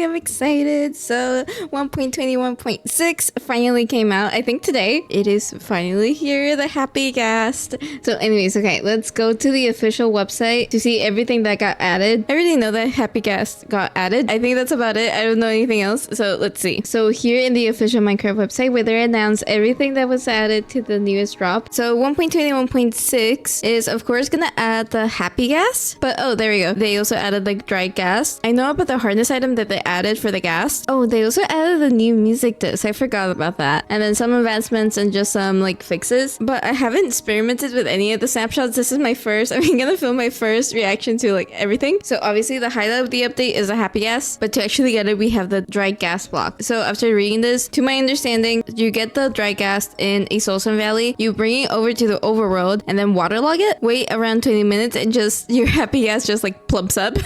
I'm excited. So 1.21.6 finally came out. I think today it is finally here, the happy Ghast. So anyways, okay, let's go to the official website to see everything that got added. I already know that happy Ghast got added. I think that's about it. I don't know anything else. So let's see. So here in the official Minecraft website where they announce everything that was added to the newest drop. So 1.21.6 is of course gonna add the happy Ghast. But oh, there we go. They also added the dry Ghast. I know about the hardness item that they added for the Ghast. Oh, they also added the new music disc. I forgot about that. And then some advancements and just some like fixes. But I haven't experimented with any of the snapshots. This is my first. I'm gonna film my first reaction to like everything. So obviously the highlight of the update is a happy Ghast. But to actually get it, we have the dry Ghast block. So after reading this, to my understanding, you get the dry Ghast in a Soul Sand Valley. You bring it over to the overworld and then waterlog it. Wait around 20 minutes and just your happy Ghast just like plumps up.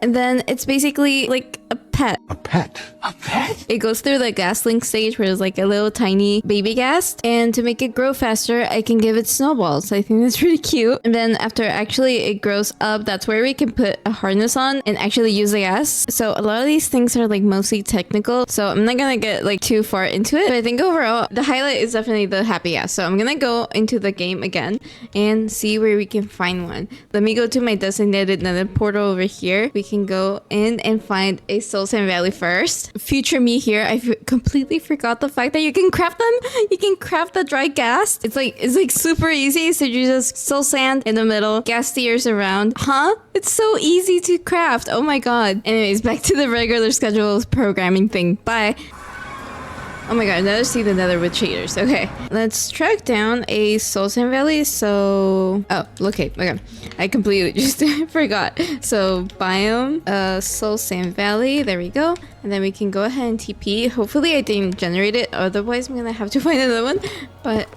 And then it's basically like a pet. A pet? A pet? It goes through the Ghast Link stage where it's like a little tiny baby Ghast. And to make it grow faster, I can give it snowballs. I think that's pretty cute. And then after actually it grows up, that's where we can put a harness on and actually use the Ghast. So a lot of these things are like mostly technical. So I'm not gonna get like too far into it. But I think overall, the highlight is definitely the happy Ghast. So I'm gonna go into the game again and see where we can find one. Let me go to my designated nether portal over here. We can go in and find a Soul Sand Valley first. Future me here, I completely forgot the fact that you can craft them. You can craft the dry Ghast. It's like super easy. So you just soul sand in the middle, gas tiers around. Huh? It's so easy to craft. Oh my god. Anyways, back to the regular scheduled programming thing. Bye. Oh my god, another see the nether with cheaters. Okay, let's track down a Soul Sand Valley. So, oh, okay. I completely just forgot. So, biome, Soul Sand Valley. There we go. And then we can go ahead and TP. Hopefully I didn't generate it. Otherwise, I'm gonna have to find another one. But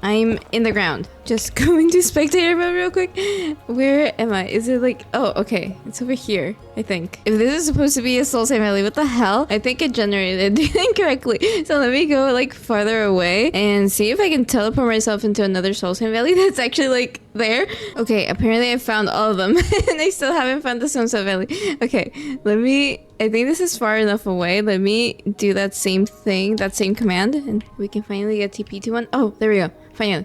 I'm in the ground. Just going to spectator mode real quick. Where am I? Is it like... Oh, okay. It's over here, I think. If this is supposed to be a Soul Sand Valley, what the hell? I think it generated incorrectly. So let me go like farther away and see if I can teleport myself into another Soul Sand Valley that's actually like there. Okay, apparently I found all of them. And I still haven't found the Soul Sand Valley. Okay, let me... I think this is far enough away. Let me do that same thing, that same command, and we can finally get TP to one. Oh, there we go. Finally.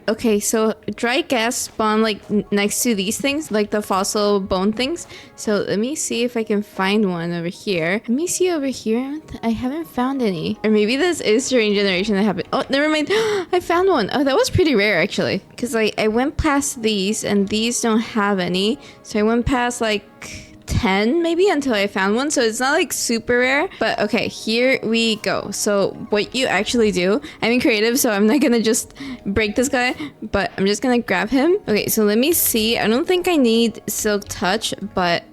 Okay, so dry Ghast spawn like next to these things, like the fossil bone things. So let me see if I can find one over here. Let me see over here. I haven't found any. Or maybe this is during generation that happened. Oh, never mind. I found one. Oh, that was pretty rare actually. Because like I went past these and these don't have any. So I went past like 10 maybe until I found one, so it's not like super rare. But okay, here we go. So what you actually do, I'm in creative, so I'm not gonna just break this guy, but I'm just gonna grab him. Okay, so let me see. I don't think I need silk touch, but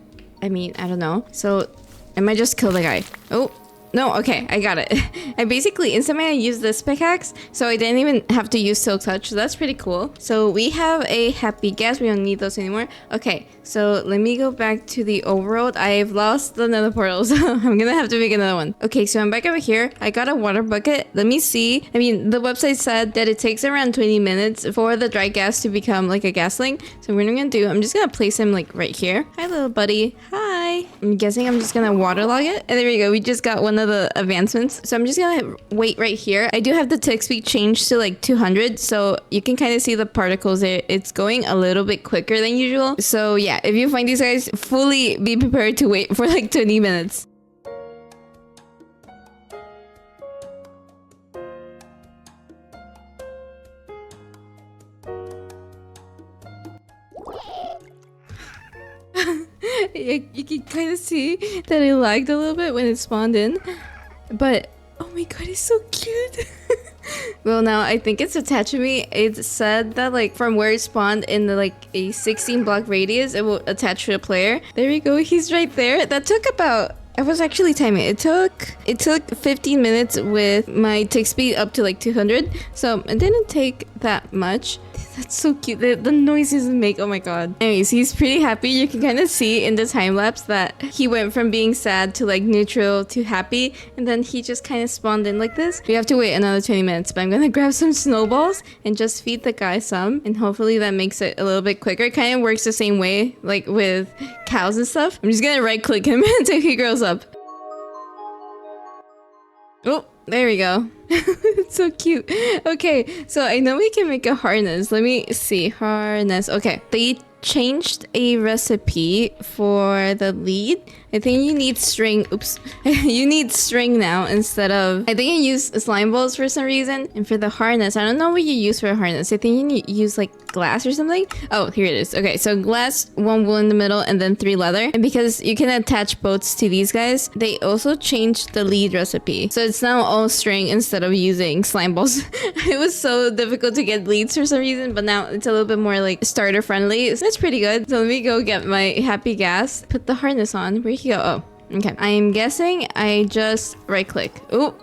I mean, I don't know. So I might just kill the guy. Oh no, okay, I got it. I basically instantly used this pickaxe, so I didn't even have to use silk touch, so that's pretty cool. So we have a happy Ghast. We don't need those anymore. Okay, so let me go back to the overworld. I've lost the nether portal, so I'm gonna have to make another one. Okay, so I'm back over here. I got a water bucket. Let me see. I mean, the website said that it takes around 20 minutes for the dry Ghast to become like a gas link. So what I'm gonna do, I'm just gonna place him like right here. Hi, little buddy. Hi. I'm guessing I'm just gonna waterlog it. And there we go. We just got one of the advancements. So I'm just gonna wait right here. I do have the tick speed changed to like 200, so you can kind of see the particles there. It's going a little bit quicker than usual. So yeah, if you find these guys, fully be prepared to wait for like 20 minutes. You can kind of see that it lagged a little bit when it spawned in, but oh my god, it's so cute. Well, now I think it's attached to me. It said that like from where it spawned in the like a 16 block radius, it will attach to a player. There we go. He's right there. That took about... I was actually timing. It took 15 minutes with my tick speed up to like 200, so it didn't take that much. That's so cute. The noises it make. Oh my god. Anyways, he's pretty happy. You can kind of see in the time lapse that he went from being sad to like neutral to happy, and then he just kind of spawned in like this. We have to wait another 20 minutes, but I'm gonna grab some snowballs and just feed the guy some, and hopefully that makes it a little bit quicker. It kind of works the same way like with cows and stuff. I'm just gonna right click him until he grows up. Oh, there we go. It's so cute. Okay, so I know we can make a harness. Let me see. Harness. Okay, they changed a recipe for the lead. I think you need string. Oops. You need string now instead of... I think you use slime balls for some reason. And for the harness, I don't know what you use for a harness. I think you need use like glass or something. Oh, here it is. Okay, so glass, 1 wool in the middle, and then 3 leather. And because you can attach boats to these guys, they also changed the lead recipe. So it's now all string instead of using slime balls. It was so difficult to get leads for some reason, but now it's a little bit more like starter friendly. So that's pretty good. So let me go get my happy gas. Put the harness on. Where you go? Oh, okay. I am guessing I just right click. Oh.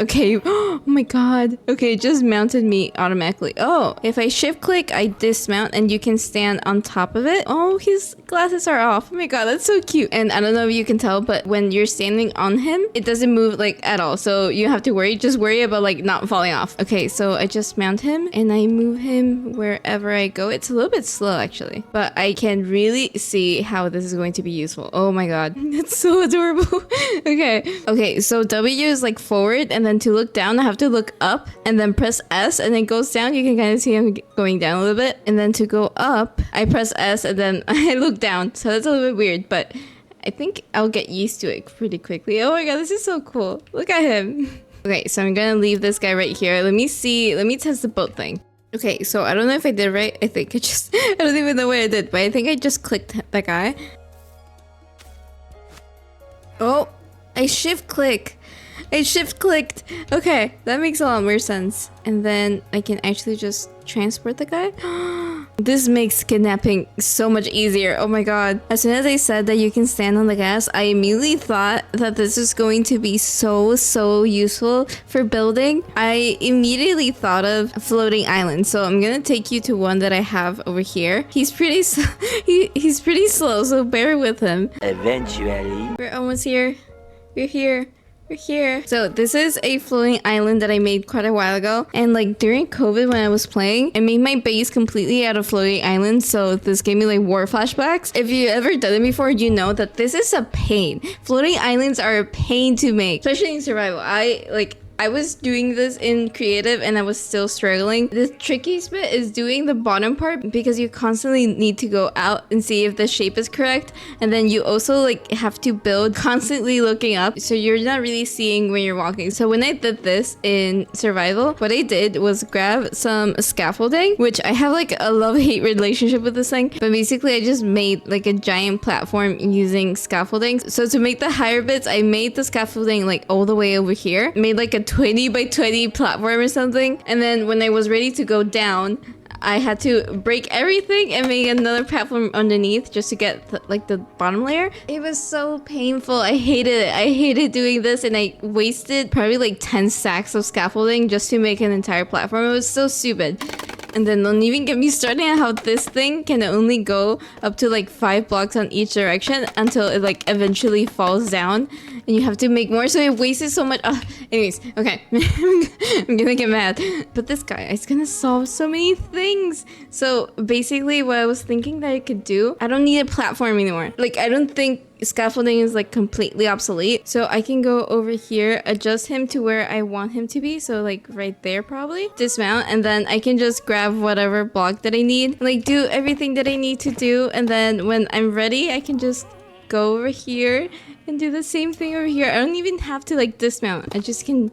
Okay. Oh my god. Okay, it just mounted me automatically. Oh, if I shift click, I dismount and you can stand on top of it. Oh, his glasses are off. Oh my god, that's so cute. And I don't know if you can tell, but when you're standing on him, it doesn't move like at all. So you have to worry. Just worry about like not falling off. Okay, so I just mount him and I move him wherever I go. It's a little bit slow actually, but I can really see how this is going to be useful. Oh my god. That's so adorable. Okay, so W is like forward, and then to look down I have to look up and then press S, and then it goes down. You can kind of see him going down a little bit, and then to go up I press S and then I look down. So that's a little bit weird, but I think I'll get used to it pretty quickly. Oh my god, this is so cool. Look at him. Okay, so I'm gonna leave this guy right here. Let me test the boat thing. Okay, so I don't know if I did right. I think I don't even know what I did, but I think I just clicked that guy. Oh, I shift clicked. Okay, that makes a lot more sense. And then I can actually just transport the guy. This makes kidnapping so much easier. Oh my god. As soon as I said that you can stand on the gas, I immediately thought that this is going to be so useful for building. I immediately thought of a floating island. So I'm gonna take you to one that I have over here. He's pretty slow, so bear with him. Eventually. We're almost here. We're here. So this is a floating island that I made quite a while ago, and like during COVID when I was playing, I made my base completely out of floating islands, so this gave me like war flashbacks. If you ever done it before, you know that this is a pain. Floating islands are a pain to make, especially in survival. I was doing this in creative and I was still struggling. The trickiest bit is doing the bottom part, because you constantly need to go out and see if the shape is correct, and then you also like have to build constantly looking up, so you're not really seeing when you're walking. So when I did this in survival, what I did was grab some scaffolding, which I have like a love-hate relationship with this thing, but basically I just made like a giant platform using scaffolding. So to make the higher bits, I made the scaffolding like all the way over here, made like a 20 by 20 platform or something, and then when I was ready to go down, I had to break everything and make another platform underneath just to get like the bottom layer. It was so painful. I hated it. I hated doing this, and I wasted probably like 10 stacks of scaffolding just to make an entire platform. It was so stupid. And then don't even get me started on how this thing can only go up to like 5 blocks on each direction until it like eventually falls down, and you have to make more, so it wasted so much. Anyways, okay. I'm gonna get mad. But this guy is gonna solve so many things. So basically what I was thinking that I could do, I don't need a platform anymore. Like, I don't think scaffolding is like completely obsolete, so I can go over here, adjust him to where I want him to be, so like right there probably, dismount, and then I can just grab whatever block that I need, like do everything that I need to do, and then when I'm ready I can just go over here and do the same thing over here. I don't even have to like dismount. I just can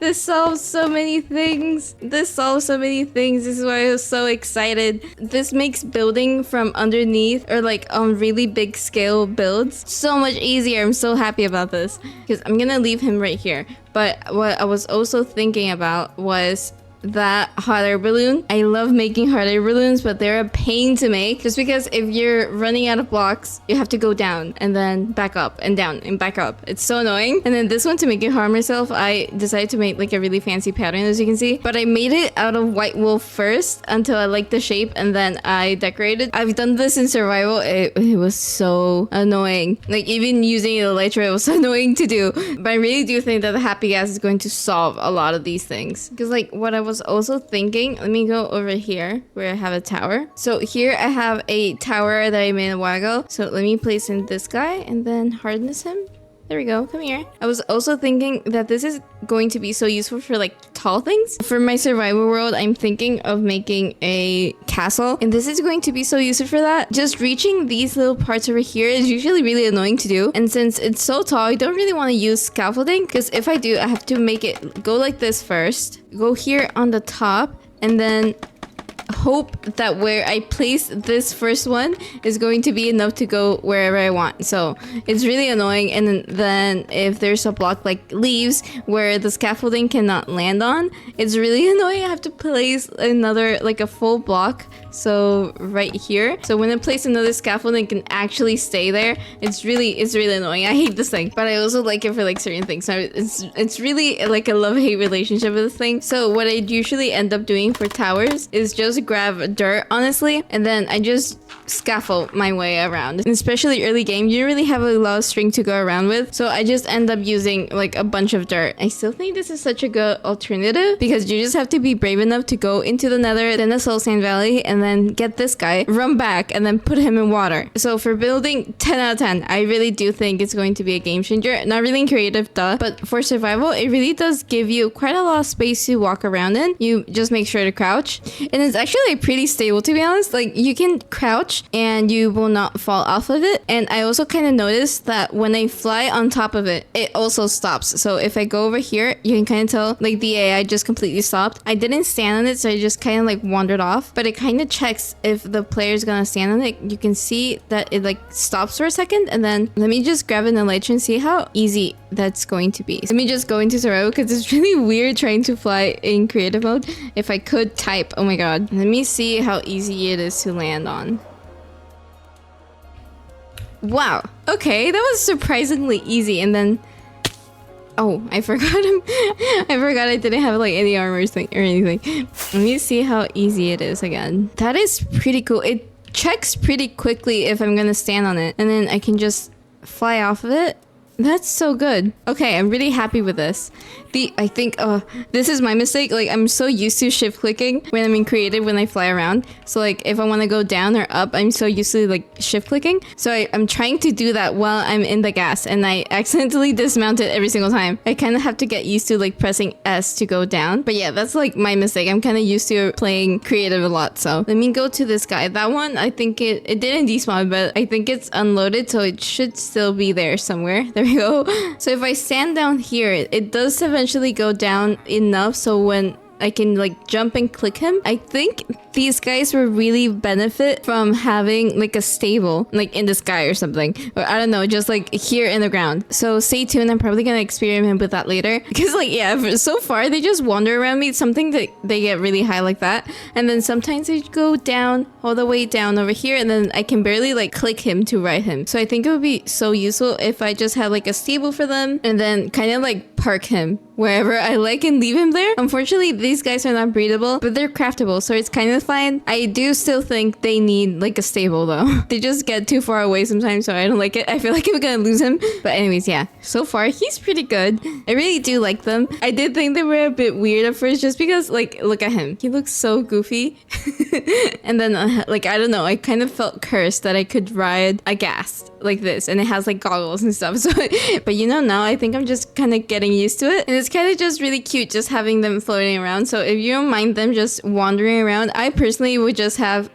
this solves so many things. This is why I was so excited. This makes building from underneath, or like on really big scale builds, so much easier. I'm so happy about this, because I'm gonna leave him right here. But what I was also thinking about was that hot air balloon. I love making hot air balloons, but they're a pain to make just because if you're running out of blocks, you have to go down and then back up and down and back up. It's so annoying. And then this one, to make it hard myself, I decided to make like a really fancy pattern, as you can see. But I made it out of white wool first until I liked the shape, and then I decorated. I've done this in survival. It was so annoying. Like even using Elytra, it was so annoying to do. But I really do think that the happy gas is going to solve a lot of these things. Because like what I was also thinking, let me go over here where I have a tower. So here I have a tower that I made a while ago. So let me place in this guy and then hardness him. There we go. Come here. I was also thinking that this is going to be so useful for like tall things. For my survival world, I'm thinking of making a castle, and this is going to be so useful for that. Just reaching these little parts over here is usually really annoying to do. And since it's so tall, I don't really want to use scaffolding, because if I do, I have to make it go like this first. Go here on the top, and then hope that where I place this first one is going to be enough to go wherever I want. So it's really annoying. And then if there's a block like leaves where the scaffolding cannot land on, it's really annoying. I have to place another like a full block, so right here. So when I place another scaffolding, it can actually stay there. It's really annoying. I hate this thing, but I also like it for like certain things. So it's really like a love-hate relationship with this thing. So what I usually end up doing for towers is just grab dirt, honestly, and then I just scaffold my way around. And especially early game, you don't really have a lot of string to go around with, so I just end up using like a bunch of dirt. I still think this is such a good alternative, because you just have to be brave enough to go into the nether, then the soul sand valley, and then get this guy, run back, and then put him in water. So for building, 10 out of 10. I really do think it's going to be a game changer. Not really in creative, duh, but for survival, it really does give you quite a lot of space to walk around in. You just make sure to crouch, and it's actually pretty stable, to be honest. Like you can crouch and you will not fall off of it. And I also kind of noticed that when I fly on top of it, it also stops. So if I go over here, you can kind of tell like the AI just completely stopped. I didn't stand on it, so I just kind of like wandered off, but it kind of checks if the player is gonna stand on it. You can see that it like stops for a second, and then let me just grab an elytra and see how easy that's going to be. Let me just go into survival, because it's really weird trying to fly in creative mode. If I could type, oh my god, let me see how easy it is to land on. Wow, okay, that was surprisingly easy. And then oh, I forgot him. I forgot I didn't have like any armor thing or anything. Let me see how easy it is again. That is pretty cool. It checks pretty quickly if I'm gonna stand on it, and then I can just fly off of it. That's so good. Okay, I'm really happy with this. I think this is my mistake. Like I'm so used to shift clicking when I'm in creative when I fly around. So like if I want to go down or up, I'm so used to like shift clicking. So I'm trying to do that while I'm in the gas, and I accidentally dismount it every single time. I kind of have to get used to like pressing S to go down. But yeah, that's like my mistake. I'm kind of used to playing creative a lot. So let me go to this guy. That one, I think it didn't despawn, but I think it's unloaded, so it should still be there somewhere. There we go. So if I stand down here, it does eventually go down enough so when I can like jump and click him. I think these guys will really benefit from having like a stable like in the sky or something, or I don't know, just like here in the ground. So stay tuned. I'm probably gonna experiment with that later, because like yeah, so far they just wander around me. Something that they get really high like that, and then sometimes they go down all the way down over here, and then I can barely like click him to ride him. So I think it would be so useful if I just had like a stable for them, and then kind of like park him wherever I like and leave him there. Unfortunately, these guys are not breedable, but they're craftable, so it's kind of fine. I do still think they need like a stable though. They just get too far away sometimes, so I don't like it. I feel like I'm gonna lose him. But anyways, yeah, so far he's pretty good. I really do like them. I did think they were a bit weird at first, just because like look at him, he looks so goofy. And then like I don't know, I kind of felt cursed that I could ride a ghast like this, and it has like goggles and stuff. So but you know, now I think I'm just kind of getting used to it, and it's kind of just really cute just having them floating around. So if you don't mind them just wandering around, I personally would just have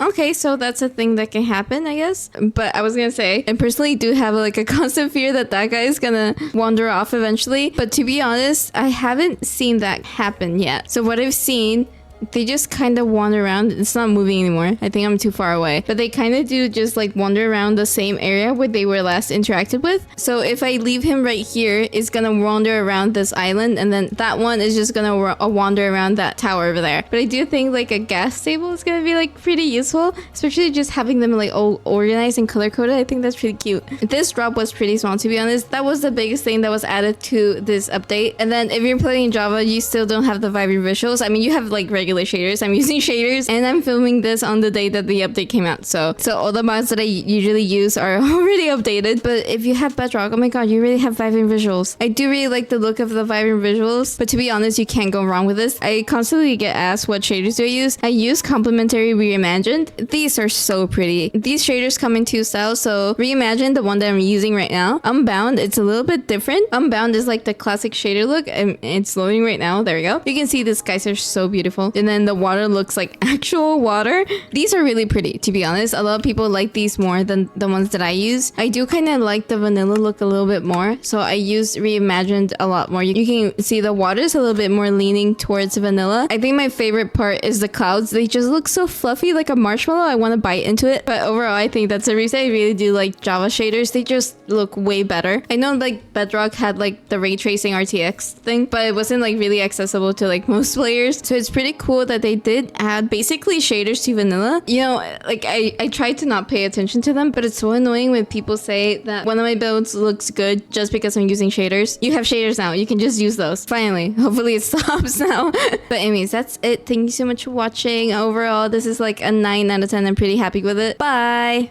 okay, so that's a thing that can happen, I guess. But I was gonna say, I personally do have like a constant fear that that guy is gonna wander off eventually. But to be honest, I haven't seen that happen yet. So what I've seen they just kind of wander around. It's not moving anymore. I think I'm too far away. But they kind of do just like wander around the same area where they were last interacted with. So if I leave him right here, it's gonna wander around this island, and then that one is just gonna wander around that tower over there. But I do think like a gas table is gonna be like pretty useful, especially just having them like all organized and color coded. I think that's pretty cute. This drop was pretty small, to be honest. That was the biggest thing that was added to this update. And then if you're playing in Java, you still don't have the vibrant visuals. I mean, you have like regular shaders. I'm using shaders, and I'm filming this on the day that the update came out. So all the mods that I usually use are already updated. But if you have Bedrock, oh my god, you really have vibrant visuals. I do really like the look of the vibrant visuals, but to be honest, you can't go wrong with this. I constantly get asked what shaders do I use. I use Complementary Reimagined. These are so pretty. These shaders come in two styles. So Reimagined, the one that I'm using right now. Unbound, it's a little bit different. Unbound is like the classic shader look, and it's loading right now. There we go. You can see these guys are so beautiful. And then the water looks like actual water. These are really pretty, to be honest. A lot of people like these more than the ones that I use. I do kind of like the vanilla look a little bit more, so I use Reimagined a lot more. You can see the water is a little bit more leaning towards vanilla. I think my favorite part is the clouds. They just look so fluffy, like a marshmallow. I want to bite into it. But overall, I think that's the reason I really do like Java shaders. They just look way better. I know like Bedrock had like the ray tracing RTX thing, but it wasn't like really accessible to like most players. So it's pretty cool that they did add basically shaders to vanilla. You know, like I try to not pay attention to them, but it's so annoying when people say that one of my builds looks good just because I'm using shaders. You have shaders now. You can just use those. Finally. Hopefully it stops now. But anyways, that's it. Thank you so much for watching. Overall, this is like a 9 out of 10. I'm pretty happy with it. Bye!